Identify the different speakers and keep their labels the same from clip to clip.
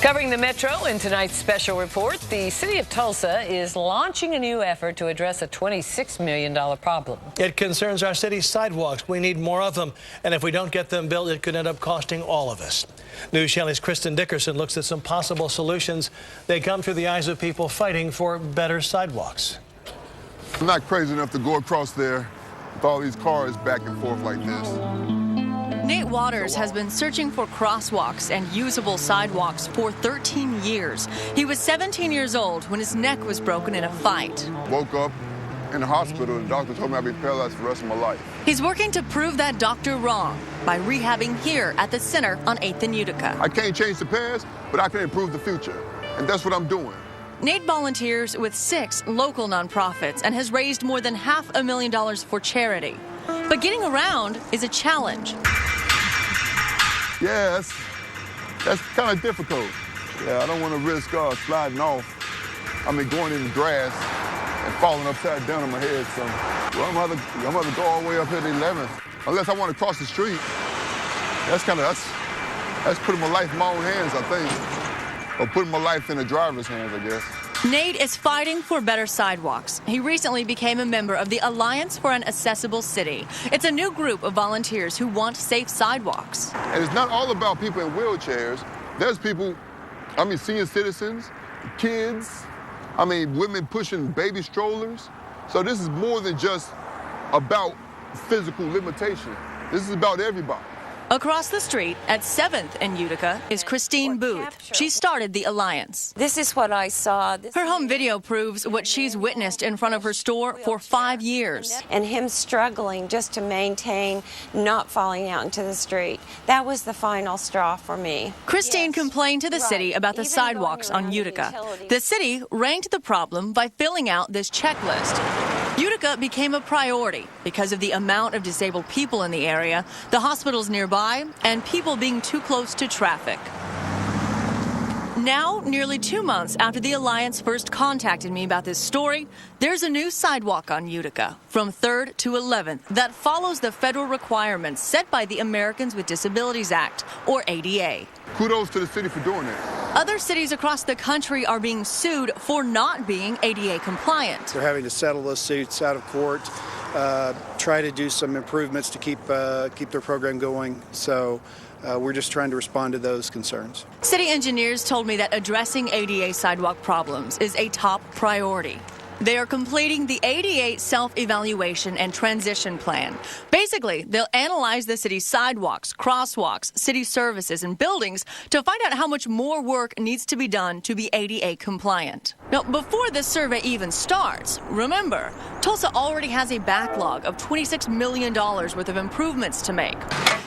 Speaker 1: Covering the metro in tonight's special report, the city of Tulsa is launching a new effort to address a $26 million problem.
Speaker 2: It concerns our city's sidewalks. We need more of them, and if we don't get them built, it could end up costing all of us. News Channel's Kristin Dickerson looks at some possible solutions. They come through the eyes of people fighting for better sidewalks.
Speaker 3: I'm not crazy enough to go across there with all these cars back and forth like this.
Speaker 4: Nate Waters has been searching for crosswalks and usable sidewalks for 13 years. He was 17 years old when his neck was broken in a fight.
Speaker 3: Woke up in the hospital. The doctor told me I'd be paralyzed for the rest of my life.
Speaker 4: He's working to prove that doctor wrong by rehabbing here at the center on 8th and Utica.
Speaker 3: I can't change the past, but I can improve the future, and that's what I'm doing.
Speaker 4: Nate volunteers with 6 local nonprofits and has raised more than $500,000 for charity. But getting around is a challenge.
Speaker 3: Yeah, that's kind of difficult. Yeah, I don't want to risk sliding off. I mean, going in the grass and falling upside down on my head. So, well, I'm going to go all the way up here to 11th. Unless I want to cross the street. That's putting my life in my own hands, I think. Or putting my life in the driver's hands, I guess.
Speaker 4: Nate is fighting for better sidewalks. He recently became a member of the Alliance for an Accessible City. It's a new group of volunteers who want safe sidewalks.
Speaker 3: And it's not all about people in wheelchairs. There's people, senior citizens, kids, women pushing baby strollers. So this is more than just about physical limitation. This is about everybody.
Speaker 4: Across the street at 7th and Utica is Kristin Booth. She started the Alliance.
Speaker 5: This is what I saw.
Speaker 4: Her home video proves what she's witnessed in front of her store for 5 years.
Speaker 5: And him struggling just to maintain not falling out into the street. That was the final straw for me.
Speaker 4: Kristin complained to the city about the sidewalks on Utica. The city ranked the problem by filling out this checklist. Utica became a priority because of the amount of disabled people in the area, the hospitals nearby, and people being too close to traffic. Now, nearly 2 months after the Alliance first contacted me about this story, there's a new sidewalk on Utica from 3rd to 11th that follows the federal requirements set by the Americans with Disabilities Act, or ADA.
Speaker 3: Kudos to the city for doing that.
Speaker 4: Other cities across the country are being sued for not being ADA compliant.
Speaker 6: They're having to settle those suits out of court, try to do some improvements to keep their program going. So we're just trying to respond to those concerns.
Speaker 4: City engineers told me that addressing ADA sidewalk problems is a top priority. They are completing the ADA self-evaluation and transition plan. Basically, they'll analyze the city's sidewalks, crosswalks, city services, and buildings to find out how much more work needs to be done to be ADA compliant. Now, before this survey even starts, remember, Tulsa already has a backlog of $26 million worth of improvements to make.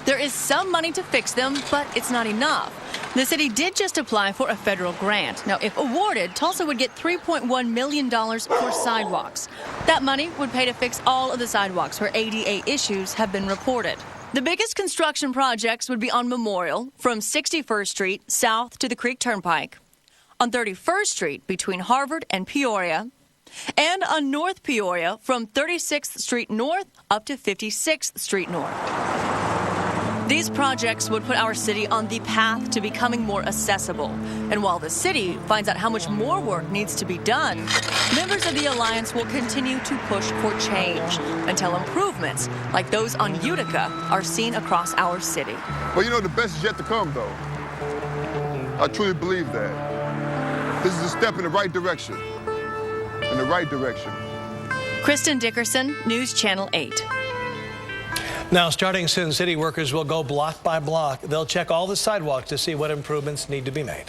Speaker 4: There is some money to fix them, but it's not enough. The city did just apply for a federal grant. Now, if awarded, Tulsa would get $3.1 million for sidewalks. That money would pay to fix all of the sidewalks where ADA issues have been reported. The biggest construction projects would be on Memorial from 61st Street south to the Creek Turnpike, on 31st Street between Harvard and Peoria, and on North Peoria from 36th Street north up to 56th Street north. These projects would put our city on the path to becoming more accessible. And while the city finds out how much more work needs to be done, members of the Alliance will continue to push for change until improvements like those on Utica are seen across our city.
Speaker 3: Well, the best is yet to come, though. I truly believe that. This is a step in the right direction. In the right direction.
Speaker 4: Kristin Dickerson, News Channel 8.
Speaker 2: Now, starting soon, city workers will go block by block. They'll check all the sidewalks to see what improvements need to be made.